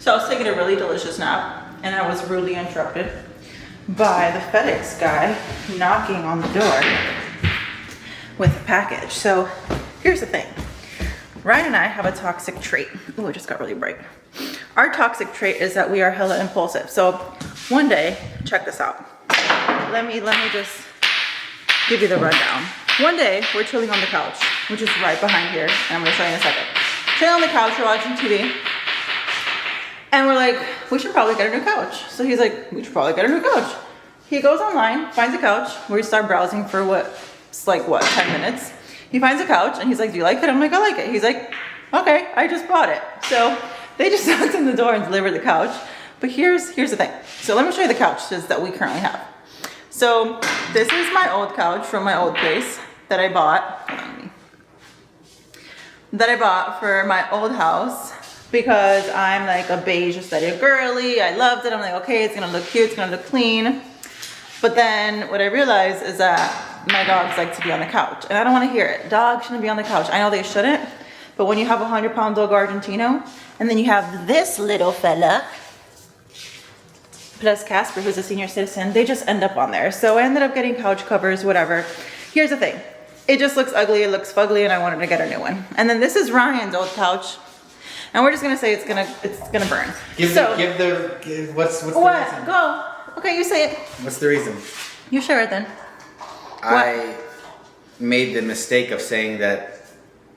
So I was taking a really delicious nap and I was rudely interrupted by the FedEx guy knocking on the door with a package. So here's the thing. Ryan and I have a toxic trait. Oh, it just got really bright. Our toxic trait is that we are hella impulsive. So one day, check this out. Let me just give you the rundown. One day, we're chilling on the couch, which is right behind here, and I'm gonna show you in a second. Chilling on the couch, we're watching TV, and we're like, we should probably get a new couch. So he's like, we should probably get a new couch. He goes online, finds a couch. We start browsing for it's like, 10 minutes. He finds a couch, and he's like, do you like it? I'm like, I like it. He's like, okay, I just bought it. So they just knocked on the door and delivered the couch. But here's the thing. So let me show you the couches that we currently have. So this is my old couch from my old place that I bought. For my old house because I'm like a beige aesthetic girly. I loved it. I'm like, okay, it's gonna look cute, it's gonna look clean. But then what I realized is that my dogs like to be on the couch, and I don't want to hear it. Dogs shouldn't be on the couch. I know they shouldn't, but when you have a 100-pound dog Argentino, and then you have this little fella, plus Casper, who's a senior citizen, they just end up on there. So I ended up getting couch covers, whatever. Here's the thing. It just looks ugly, it looks fugly, and I wanted to get a new one. And then this is Ryan's old couch. And we're just gonna say it's gonna burn. What's the what? reason? Go. Okay, you say it. What's the reason? You share it then. I made the mistake of saying that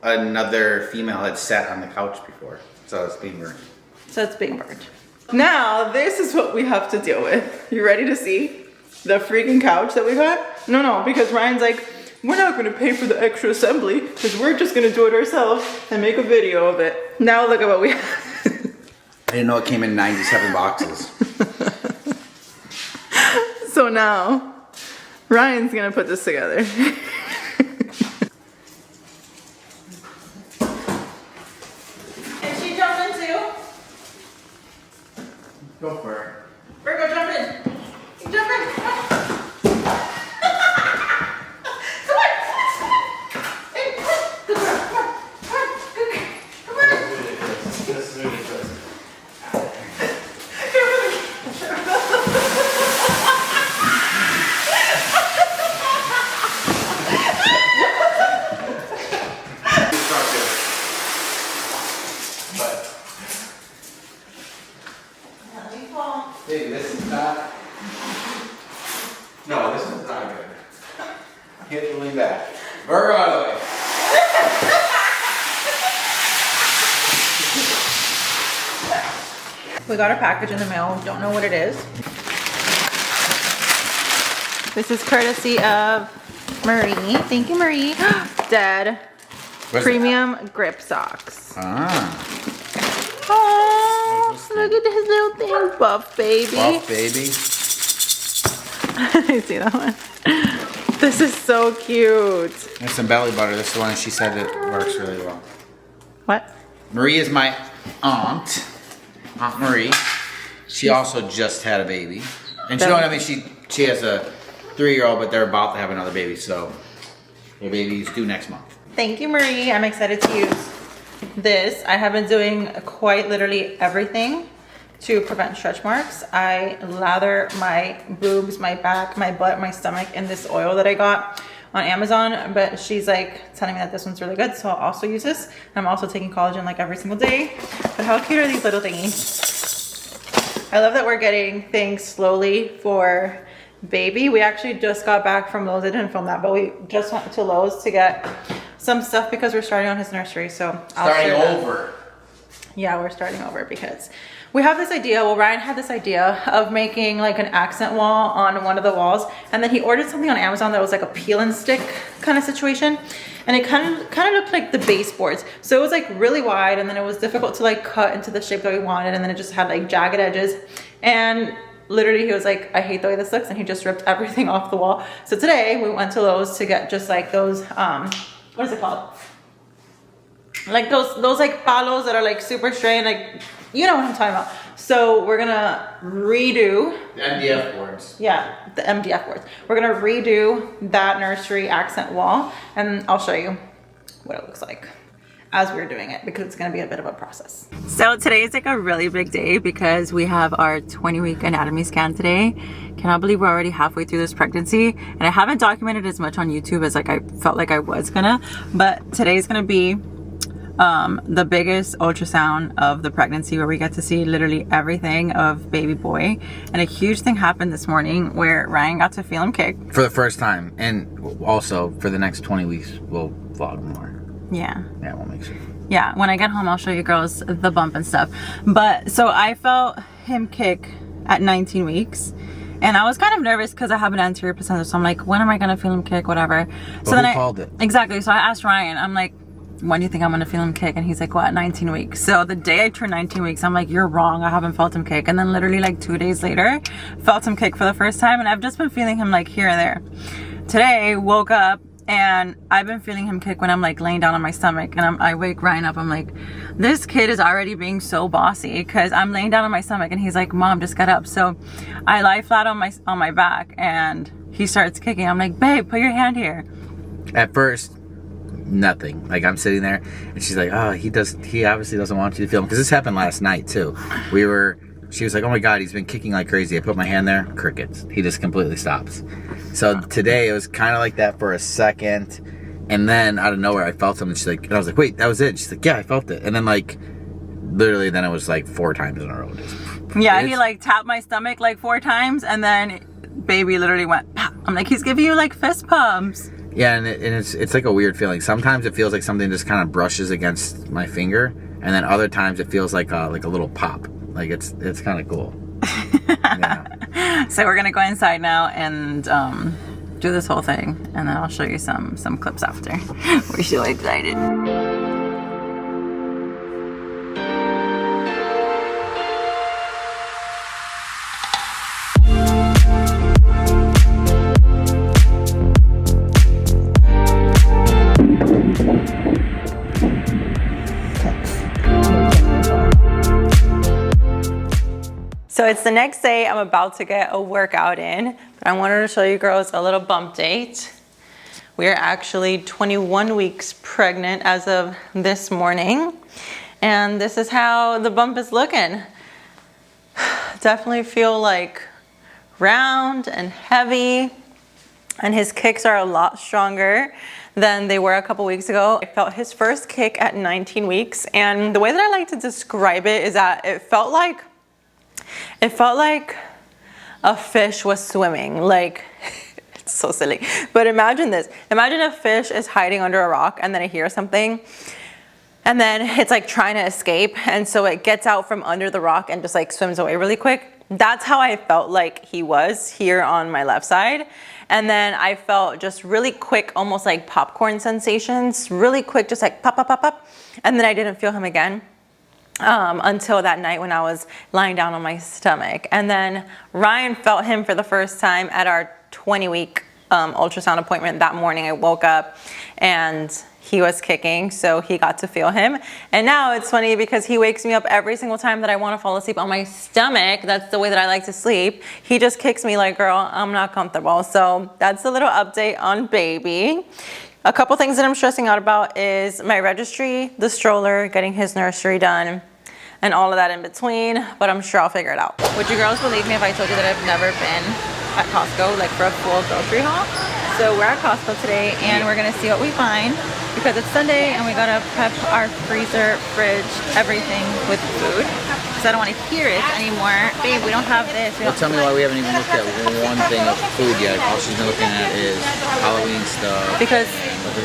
another female had sat on the couch before, so it's being burned. So it's being burned. Now, this is what we have to deal with. You ready to see the freaking couch that we got? No, because Ryan's like, we're not gonna pay for the extra assembly because we're just gonna do it ourselves and make a video of it. Now look at what we have. I didn't know it came in 97 boxes. So now, Ryan's gonna put this together. Can she jump in too? Go for it. Virgo, jump in. Jump in. Come on. Hey, this is not. No, this is not good. Hit the lean back. Burr out of the way. We got a package in the mail. Don't know what it is. This is courtesy of Marie. Thank you, Marie. Dad. Premium grip socks. Ah. Oh, look at his little thing. Buff baby. Buff baby. I see that one. This is so cute. There's some belly butter. This is the one she said it works really well. What? Marie is my aunt. Aunt Marie. She also just had a baby. And you know what I mean? She has a 3-year-old, but they're about to have another baby. So their baby's due next month. Thank you, Marie. I'm excited to use this. I have been doing quite literally everything to prevent stretch marks. I lather my boobs, my back, my butt, my stomach in this oil that I got on Amazon, but she's like telling me that this one's really good, so I'll also use this. I'm also taking collagen like every single day. But how cute are these little thingies? I love that we're getting things slowly for baby. We actually just got back from Lowe's. I didn't film that, but we just went to Lowe's to get some stuff because we're starting on his nursery. So Starting over. Yeah, we're starting over because we have this idea. Well, Ryan had this idea of making like an accent wall on one of the walls, and then he ordered something on Amazon that was like a peel and stick kind of situation, and it kind of looked like the baseboards. So it was like really wide, and then it was difficult to like cut into the shape that we wanted, and then it just had like jagged edges. And literally he was like, I hate the way this looks, and he just ripped everything off the wall. So today we went to Lowe's to get just like those what is it called? Like those like palos that are like super straight, like, you know what I'm talking about. So we're gonna redo the MDF boards. Yeah, the MDF boards. We're gonna redo that nursery accent wall, and I'll show you what it looks like. as we're doing it because it's going to be a bit of a process. So today is like a really big day because we have our 20-week anatomy scan today. Cannot believe we're already halfway through this pregnancy, and I haven't documented as much on YouTube as like I felt like I was gonna, but today's gonna be the biggest ultrasound of the pregnancy where we get to see literally everything of baby boy. And a huge thing happened this morning where Ryan got to feel him kick for the first time, and also for the next 20 weeks we'll vlog more. Yeah, we'll make sure. Yeah, when I get home I'll show you girls the bump and stuff. But so I felt him kick at 19 weeks. And I was kind of nervous because I have an anterior placenta, so I'm like, when am I gonna feel him kick, whatever. So then I called it. Exactly. So I asked Ryan, I'm like, when do you think I'm gonna feel him kick? And he's like, well, at 19 weeks. So the day I turned 19 weeks, I'm like, you're wrong, I haven't felt him kick. And then literally like 2 days later, felt him kick for the first time, and I've just been feeling him like here and there. Today, woke up and I've been feeling him kick when I'm like laying down on my stomach, and I wake Ryan up, I'm like, this kid is already being so bossy because I'm laying down on my stomach, and he's like, Mom, just get up. So I lie flat on my back and he starts kicking. I'm like, babe, put your hand here. At first, nothing. Like, I'm sitting there and she's like, oh, he obviously doesn't want you to feel him, because this happened last night too. She was like, oh my God, he's been kicking like crazy. I put my hand there, crickets. He just completely stops. So today it was kind of like that for a second, and then out of nowhere I felt him, and and I was like, wait, that was it? And she's like, yeah, I felt it. And then like literally then it was like 4 times in a row. Yeah, he like tapped my stomach like 4 times, and then baby literally went pop. I'm like, he's giving you like fist pumps. Yeah, and it's like a weird feeling. Sometimes it feels like something just kind of brushes against my finger, and then other times it feels like a little pop. Like it's kind of cool. Yeah. So we're gonna go inside now and do this whole thing, and then I'll show you some clips after. We're so excited. So it's the next day, I'm about to get a workout in, but I wanted to show you girls a little bump date. We are actually 21 weeks pregnant as of this morning, and this is how the bump is looking. Definitely feel like round and heavy, and his kicks are a lot stronger than they were a couple weeks ago. I felt his first kick at 19 weeks, and the way that I like to describe it is that it felt like a fish was swimming. Like, it's so silly. But imagine this. Imagine a fish is hiding under a rock, and then it hears something, and then it's like trying to escape, and so it gets out from under the rock and just like swims away really quick. That's how I felt like he was here on my left side. And then I felt just really quick, almost like popcorn sensations, really quick, just like pop, pop, pop, pop. And then I didn't feel him again. Until that night when I was lying down on my stomach. And then Ryan felt him for the first time at our 20-week ultrasound appointment that morning. I woke up and he was kicking, so he got to feel him. And now it's funny because he wakes me up every single time that I want to fall asleep on my stomach. That's the way that I like to sleep. He just kicks me like, girl, I'm not comfortable. So that's a little update on baby. A couple things that I'm stressing out about is my registry, the stroller, getting his nursery done, and all of that in between, but I'm sure I'll figure it out. Would you girls believe me if I told you that I've never been at Costco, like for a full grocery haul? So we're at Costco today, and we're gonna see what we find, because it's Sunday and we gotta prep our freezer, fridge, everything with food. Because I don't want to hear it anymore. Babe, we don't have this. Well, tell me why we haven't even looked at one thing of food yet. All she's been looking at is Halloween stuff. Because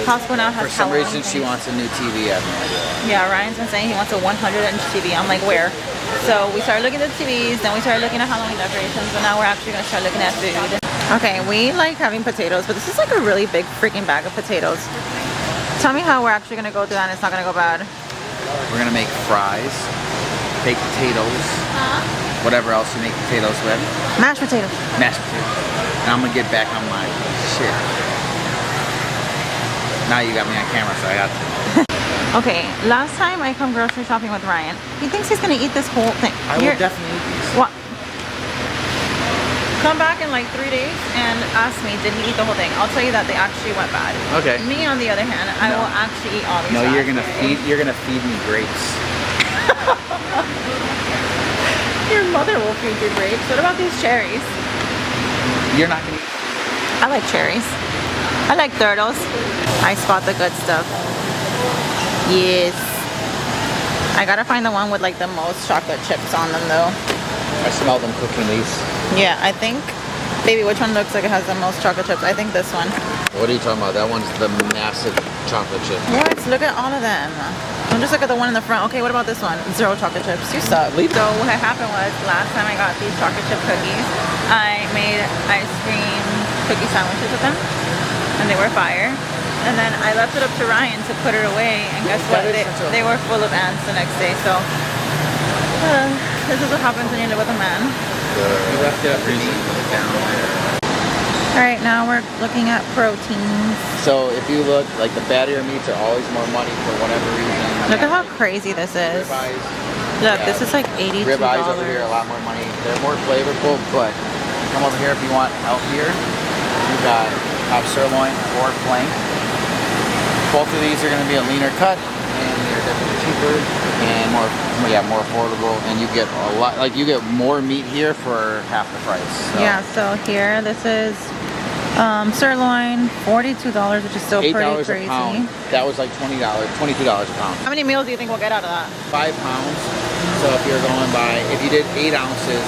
Costco now has Halloween. For some reason, she wants a new TV. I have no idea. Yeah, Ryan's been saying he wants a 100-inch TV. I'm like, where? So we started looking at TVs, then we started looking at Halloween decorations, but now we're actually gonna start looking at food. Okay, we like having potatoes, but this is like a really big freaking bag of potatoes. Tell me how we're actually gonna go through that and it's not gonna go bad. We're gonna make fries, baked potatoes, whatever else you make potatoes with. Mashed potatoes. Mashed potatoes. And I'm gonna get back on my shit. Now you got me on camera, so I got to. Okay, last time I come grocery shopping with Ryan, he thinks he's gonna eat this whole thing. I will definitely eat these. What? Come back in like 3 days and ask me, did he eat the whole thing? I'll tell you that they actually went bad. Okay. Me, on the other hand, I will actually eat all these. No, you're gonna feed me grapes. Your mother will feed you grapes. What about these cherries? You're not gonna eat. I like cherries. I like turtles. I spot the good stuff. Yes. I gotta find the one with like the most chocolate chips on them though. I smell them cooking these. Yeah, I think, baby, which one looks like it has the most chocolate chips? I think this one. What are you talking about? That one's the massive chocolate chip. What? Look at all of them. Don't just look at the one in the front. Okay, what about this one? 0 chocolate chips. You suck. So what happened was, last time I got these chocolate chip cookies, I made ice cream cookie sandwiches with them, and they were fire. And then I left it up to Ryan to put it away, and guess what? They were full of ants the next day. So this is what happens when you live with a man. You left it up for me down there. All right, now we're looking at proteins. So if you look, like the fattier meats are always more money for whatever reason. Look at how crazy this is. Ribeyes. Look, this is like $82. Ribeyes over here are a lot more money. They're more flavorful, but come over here if you want healthier. You got sirloin or flank. Both of these are going to be a leaner cut, and they're definitely cheaper and more affordable. And you get a lot, like you get more meat here for half the price. So. Yeah. So here, this is sirloin, $42, which is still pretty crazy. $8 a pound. That was like $22 a pound. How many meals do you think we'll get out of that? 5 pounds. So if you're going by, if you did 8 ounces,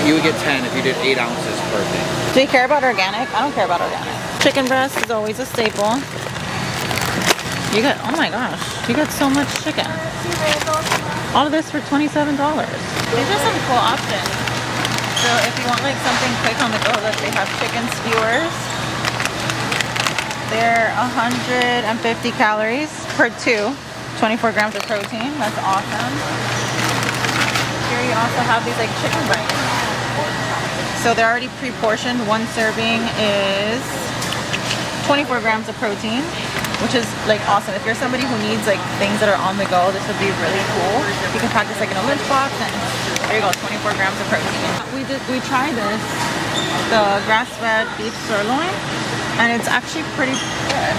you would get 10 if you did 8 ounces per thing. Do you care about organic? I don't care about organic. Chicken breast is always a staple. You got, oh my gosh, you got so much chicken. All of this for $27. These are some cool options. So if you want like something quick on the go, look, they have chicken skewers. They're 150 calories per 2, 24 grams of protein. That's awesome. Here you also have these like chicken bites. So they're already pre-portioned. One serving is 24 grams of protein, which is like awesome. If you're somebody who needs like things that are on the go, this would be really cool. You can pack this like in a lunchbox, and there you go, 24 grams of protein. We tried this, the grass-fed beef sirloin, and it's actually pretty good.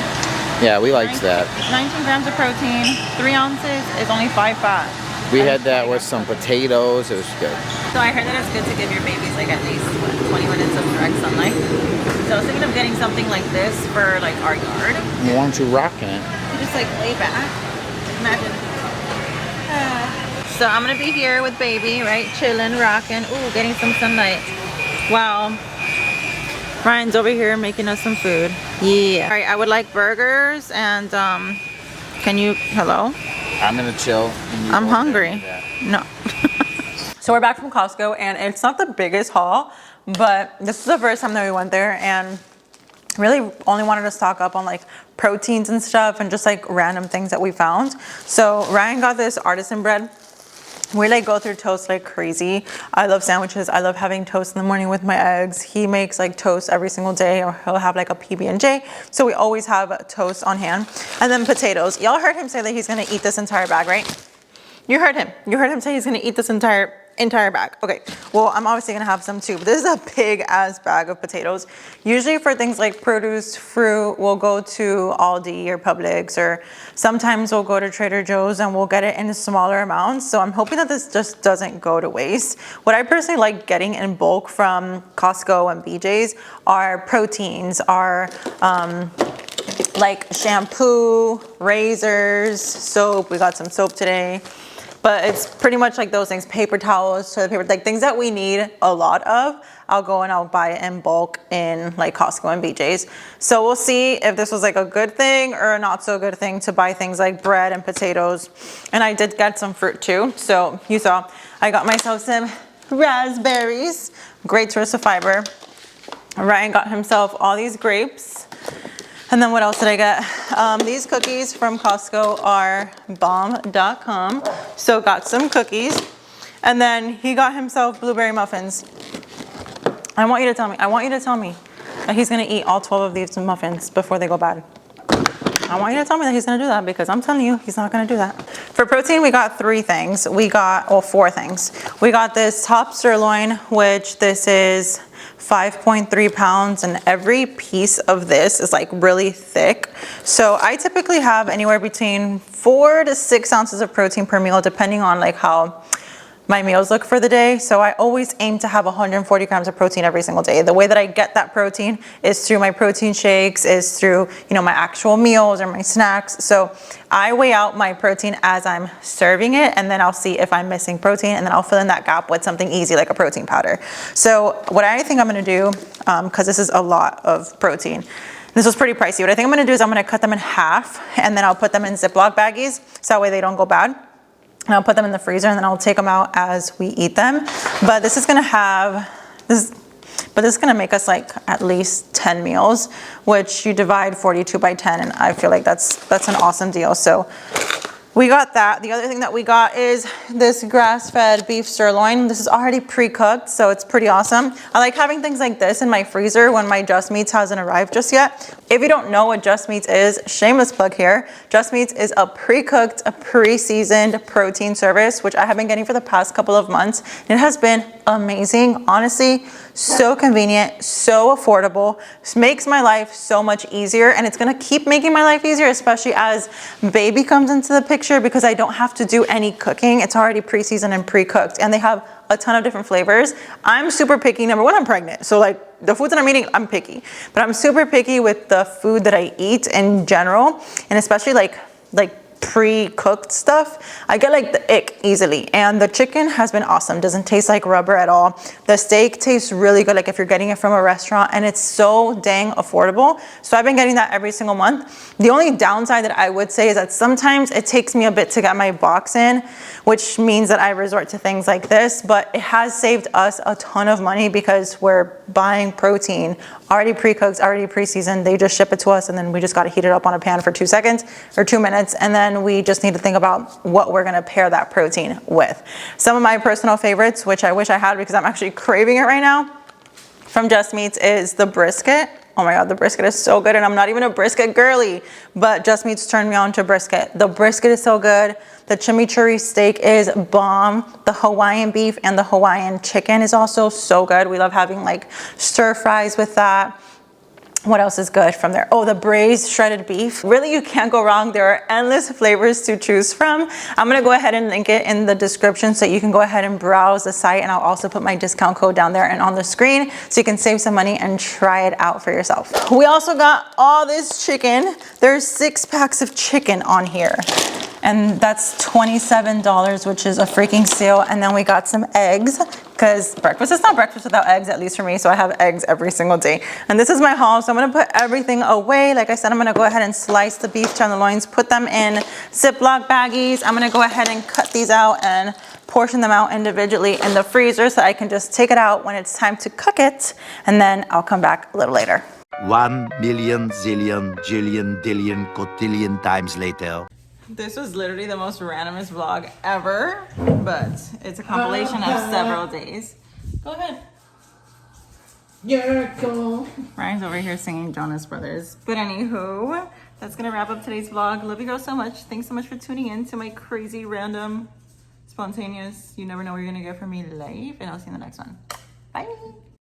Yeah, we liked that. 19 grams of protein, 3 ounces is only 5 fat. We had that with some potatoes. It was good. So I heard that it's good to give your babies like at least 20 minutes of direct sunlight. So I was thinking of getting something like this for like our yard. Why aren't you rocking it? You just like lay back. Imagine. So I'm gonna be here with baby, right? Chilling, rocking. Ooh, getting some sunlight. Wow. Ryan's over here making us some food. Yeah. All right, I would like burgers and can you, hello? I'm gonna chill. I'm hungry. No. So we're back from Costco, and it's not the biggest haul, but this is the first time that we went there, and really only wanted to stock up on like proteins and stuff and just like random things that we found. So Ryan got this artisan bread. We like go through toast like crazy. I love sandwiches. I love having toast in the morning with my eggs. He makes like toast every single day, or he'll have like a PB&J. So we always have toast on hand. And then potatoes. Y'all heard him say that he's gonna eat this entire bag, right? You heard him. You heard him say he's gonna eat this entire bag. Okay, well, I'm obviously gonna have some too, but this is a big ass bag of potatoes. Usually for things like produce, fruit, we'll go to Aldi or Publix, or sometimes we'll go to Trader Joe's and we'll get it in smaller amounts. So I'm hoping that this just doesn't go to waste. What I personally like getting in bulk from Costco and BJ's are proteins, are like shampoo, razors, soap. We got some soap today. But it's pretty much like those things, paper towels, toilet paper, like things that we need a lot of. I'll go and I'll buy it in bulk in like Costco and BJ's. So we'll see if this was like a good thing or a not so good thing to buy things like bread and potatoes. And I did get some fruit too. So you saw, I got myself some raspberries, great source of fiber. Ryan got himself all these grapes. And then what else did I get? These cookies from Costco are bomb.com. So got some cookies. And then he got himself blueberry muffins. I want you to tell me that he's gonna eat all 12 of these muffins before they go bad. I want you to tell me that he's gonna do that, because I'm telling you, he's not gonna do that. For protein, we got 3 things. We got, well, 4 things. We got this top sirloin, which this is 5.3 pounds, and every piece of this is like really thick. So I typically have anywhere between 4 to 6 ounces of protein per meal, depending on like how my meals look for the day. So I always aim to have 140 grams of protein every single day. The way that I get that protein is through my protein shakes, is through, you know, my actual meals or my snacks. So I weigh out my protein as I'm serving it, and then I'll see if I'm missing protein, and then I'll fill in that gap with something easy like a protein powder. So what I think I'm gonna do, because this is a lot of protein, this was pretty pricey. What I think I'm gonna do is I'm gonna cut them in half, and then I'll put them in Ziploc baggies, so that way they don't go bad. And I'll put them in the freezer, and then I'll take them out as we eat them. But this is gonna have, this is gonna make us like at least 10 meals, which you divide 42 by 10, and I feel like that's an awesome deal. So we got that. The other thing that we got is this grass-fed beef sirloin. This is already pre-cooked, so it's pretty awesome. I like having things like this in my freezer when my JUSTMEATS hasn't arrived just yet. If you don't know what JUSTMEATS is, shameless plug here. JUSTMEATS is a pre-cooked, a pre-seasoned protein service, which I have been getting for the past couple of months. It has been amazing, honestly. So convenient, so affordable, makes my life so much easier, and it's gonna keep making my life easier, especially as baby comes into the picture, because I don't have to do any cooking. It's already pre-seasoned and pre-cooked, and they have a ton of different flavors. I'm super picky. Number one, I'm pregnant, so like the foods that I'm eating, I'm picky, but I'm super picky with the food that I eat in general, and especially like pre-cooked stuff. I get like the ick easily, and the chicken has been awesome. Doesn't taste like rubber at all. The steak tastes really good, like if you're getting it from a restaurant, and it's so dang affordable. So I've been getting that every single month. The only downside that I would say is that sometimes it takes me a bit to get my box in, which means that I resort to things like this, but it has saved us a ton of money because we're buying protein already pre-cooked, already pre-seasoned. They just ship it to us, and then we just got to heat it up on a pan for 2 seconds or 2 minutes, and then we just need to think about what we're gonna pair that protein with. Some of my personal favorites, which I wish I had because I'm actually craving it right now, from JUSTMEATS is the brisket. Oh my God, the brisket is so good, and I'm not even a brisket girly, but JUSTMEATS turned me on to brisket. The brisket is so good. The chimichurri steak is bomb. The Hawaiian beef and the Hawaiian chicken is also so good. We love having like stir fries with that. What else is good from there? Oh, the braised shredded beef. Really, you can't go wrong. There are endless flavors to choose from. I'm gonna go ahead and link it in the description so you can go ahead and browse the site, and I'll also put my discount code down there and on the screen so you can save some money and try it out for yourself. We also got all this chicken. There's 6 packs of chicken on here, and that's $27, which is a freaking steal. And then we got some eggs, because breakfast is not breakfast without eggs, at least for me, so I have eggs every single day. And this is my haul, so I'm gonna put everything away. Like I said, I'm gonna go ahead and slice the beef tenderloins, put them in Ziploc baggies. I'm gonna go ahead and cut these out and portion them out individually in the freezer so I can just take it out when it's time to cook it, and then I'll come back a little later. 1 million zillion jillion dillion cotillion times later. This was literally the most randomest vlog ever, but it's a compilation of several days. Go ahead. Yeah, go. Ryan's over here singing Jonas Brothers. But anywho, that's gonna wrap up today's vlog. Love you girls so much. Thanks so much for tuning in to my crazy, random, spontaneous, you never know what you're gonna get from me life, and I'll see you in the next one. Bye.